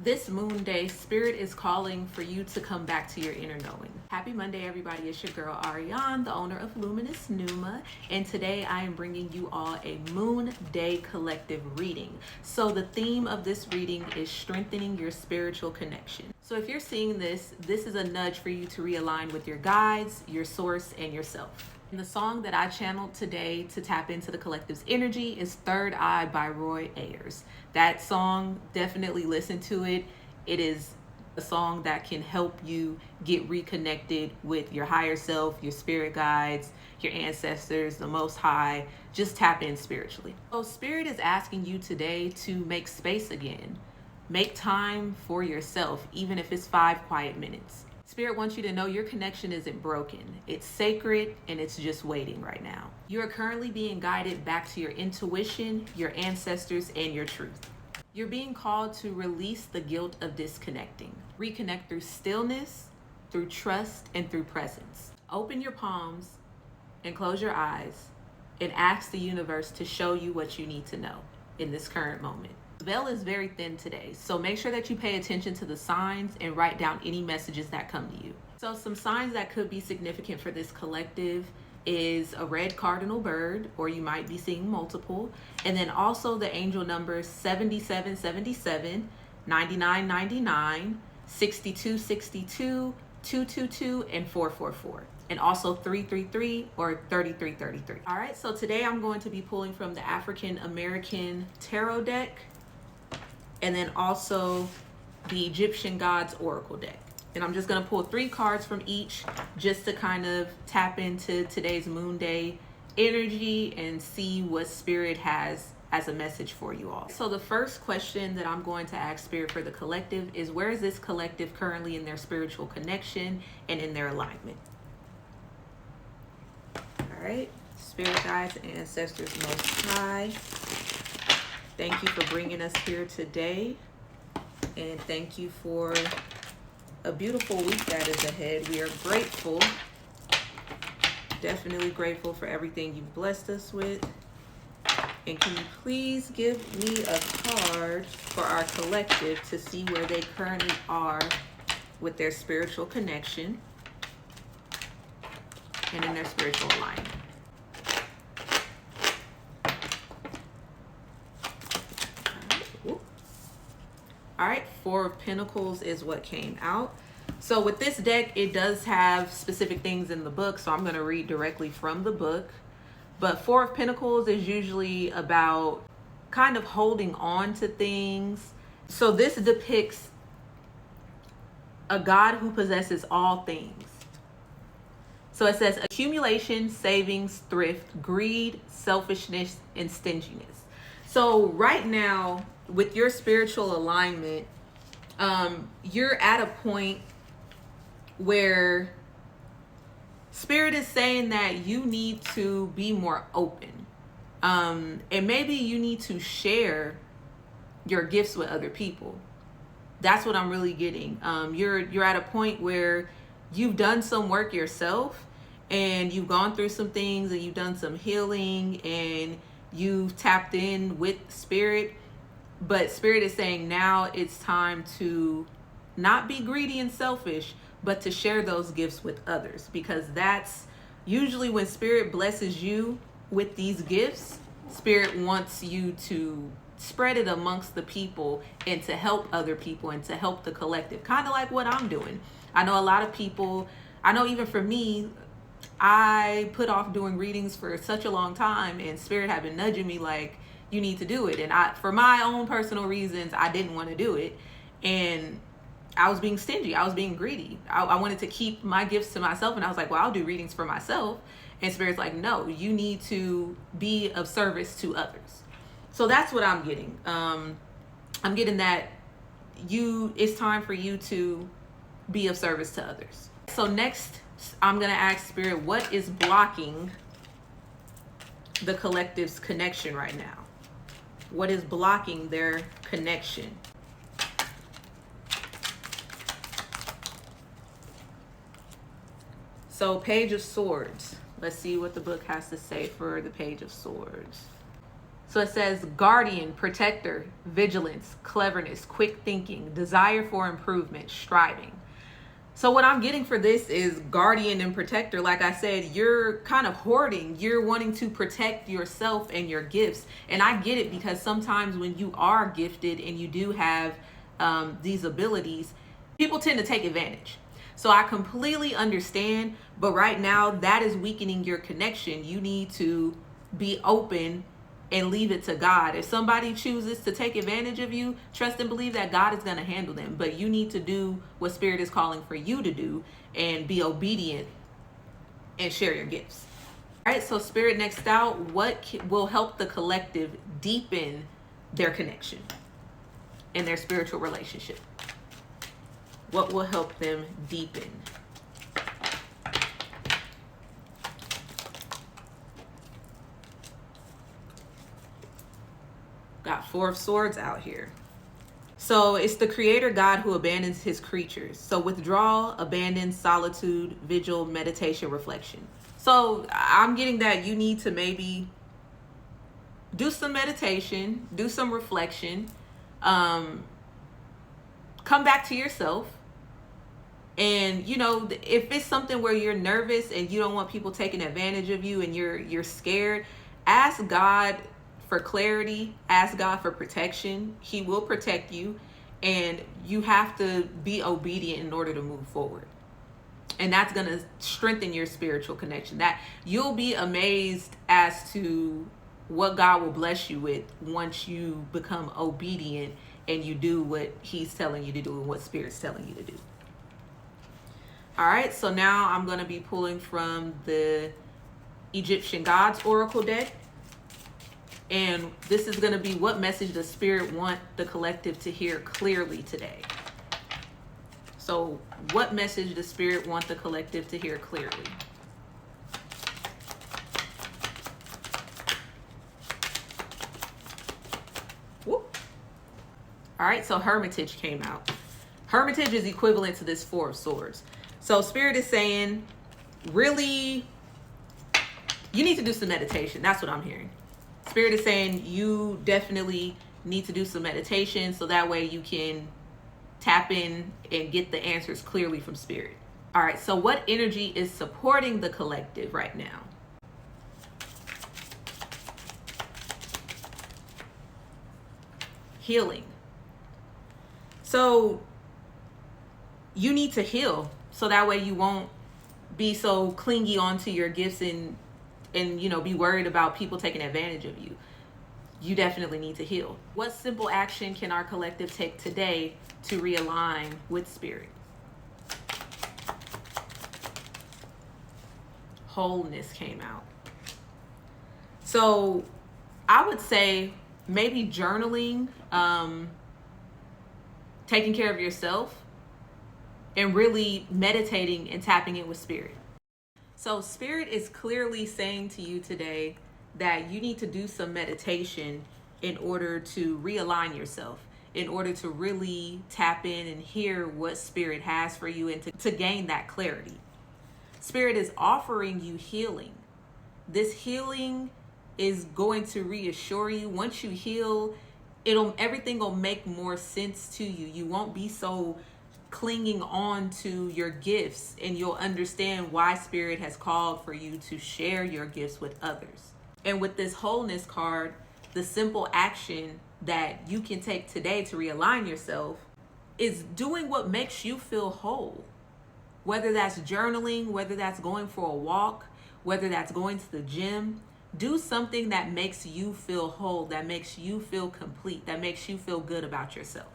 This moon day, Spirit is calling for you to come back to your inner knowing. Happy Monday, everybody. It's your girl, Ariane, the owner of Luminous Pneuma. And today I am bringing you all a Moonday Collective Reading. So the theme of this reading is strengthening your spiritual connection. So if you're seeing this, this is a nudge for you to realign with your guides, your source, and yourself. And the song that I channeled today to tap into the collective's energy is Third Eye by Roy Ayers. That song, definitely listen to it. It is a song that can help you get reconnected with your higher self, your spirit guides, your ancestors, the Most High. Just tap in spiritually. So Spirit is asking you today to make space again. Make time for yourself, even if it's 5 quiet minutes. Spirit wants you to know your connection isn't broken. It's sacred and it's just waiting right now. You are currently being guided back to your intuition, your ancestors, and your truth. You're being called to release the guilt of disconnecting. Reconnect through stillness, through trust, and through presence. Open your palms and close your eyes and ask the universe to show you what you need to know in this current moment. The veil is very thin today, so make sure that you pay attention to the signs and write down any messages that come to you. So some signs that could be significant for this collective is a red cardinal bird, or you might be seeing multiple, and then also the angel numbers 7777, 9999, 6262, 222, and 444. And also 333 or 3333. All right, so today I'm going to be pulling from the African American Tarot deck, and then also the Egyptian Gods Oracle deck. And I'm just gonna pull 3 cards from each just to kind of tap into today's Moon Day energy and see what Spirit has as a message for you all. So the first question that I'm going to ask Spirit for the collective is, where is this collective currently in their spiritual connection and in their alignment? All right, Spirit guides, ancestors, Most High. Thank you for bringing us here today, and thank you for a beautiful week that is ahead. We are grateful, definitely grateful for everything you've blessed us with. And can you please give me a card for our collective to see where they currently are with their spiritual connection and in their spiritual alignment? All right, 4 of Pentacles is what came out. So with this deck, it does have specific things in the book, so I'm going to read directly from the book. But 4 of Pentacles is usually about kind of holding on to things. So this depicts a God who possesses all things. So it says accumulation, savings, thrift, greed, selfishness, and stinginess. So right now, with your spiritual alignment, you're at a point where Spirit is saying that you need to be more open. And maybe you need to share your gifts with other people. That's what I'm really getting. You're at a point where you've done some work yourself, and you've gone through some things, and you've done some healing, and you've tapped in with Spirit. But Spirit is saying now it's time to not be greedy and selfish, but to share those gifts with others, because that's usually when Spirit blesses you with these gifts. Spirit wants you to spread it amongst the people and to help other people and to help the collective, kind of like what I'm doing. I know a lot of people, I know even for me, I put off doing readings for such a long time, and Spirit had been nudging me like, you need to do it. And for my own personal reasons, I didn't want to do it. And I was being stingy. I was being greedy. I wanted to keep my gifts to myself. And I was like, well, I'll do readings for myself. And Spirit's like, no, you need to be of service to others. So that's what I'm getting. I'm getting that it's time for you to be of service to others. So next, I'm going to ask Spirit, what is blocking the collective's connection right now? What is blocking their connection? So Page of Swords. Let's see what the book has to say for the Page of Swords. So it says guardian, protector, vigilance, cleverness, quick thinking, desire for improvement, striving. So what I'm getting for this is guardian and protector. Like I said, you're kind of hoarding. You're wanting to protect yourself and your gifts. And I get it, because sometimes when you are gifted and you do have these abilities, people tend to take advantage. So I completely understand. But right now, that is weakening your connection. You need to be open and leave it to God. If somebody chooses to take advantage of you, trust and believe that God is going to handle them. But you need to do what Spirit is calling for you to do and be obedient and share your gifts. All right, so Spirit, next out, what will help the collective deepen their connection and their spiritual relationship? What will help them deepen? Got Four of Swords out here. So it's the creator God who abandons his creatures. So withdrawal, abandon, solitude, vigil, meditation, reflection. So I'm getting that you need to maybe do some meditation, do some reflection, come back to yourself. And, you know, if it's something where you're nervous and you don't want people taking advantage of you and you're scared, ask God for clarity, ask God for protection. He will protect you, and you have to be obedient in order to move forward. And that's going to strengthen your spiritual connection. That you'll be amazed as to what God will bless you with once you become obedient and you do what he's telling you to do and what Spirit's telling you to do. All right, so now I'm going to be pulling from the Egyptian Gods Oracle deck. And this is going to be what message does Spirit want the collective to hear clearly today? So what message does Spirit want the collective to hear clearly? Whoop. All right, so Hermitage came out. Hermitage is equivalent to this Four of Swords. So Spirit is saying, really, you need to do some meditation. That's what I'm hearing. Spirit is saying you definitely need to do some meditation so that way you can tap in and get the answers clearly from Spirit. All right, so what energy is supporting the collective right now? Healing. So you need to heal so that way you won't be so clingy onto your gifts and you know, be worried about people taking advantage of you. You definitely need to heal. What simple action can our collective take today to realign with Spirit? Wholeness came out. So I would say maybe journaling, taking care of yourself, and really meditating and tapping in with Spirit. So Spirit is clearly saying to you today that you need to do some meditation in order to realign yourself, in order to really tap in and hear what Spirit has for you and to gain that clarity. Spirit is offering you healing. This healing is going to reassure you. Once you heal, everything will make more sense to you. You won't be so clinging on to your gifts, and you'll understand why Spirit has called for you to share your gifts with others. And with this wholeness card, the simple action that you can take today to realign yourself is doing what makes you feel whole. Whether that's journaling, whether that's going for a walk, whether that's going to the gym, do something that makes you feel whole, that makes you feel complete, that makes you feel good about yourself.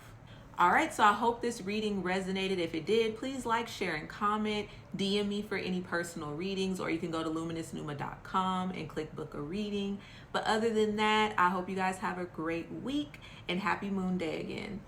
All right, so I hope this reading resonated. If it did, please like, share, and comment. DM me for any personal readings, or you can go to luminousnuma.com and click book a reading. But other than that, I hope you guys have a great week and happy Moon Day again.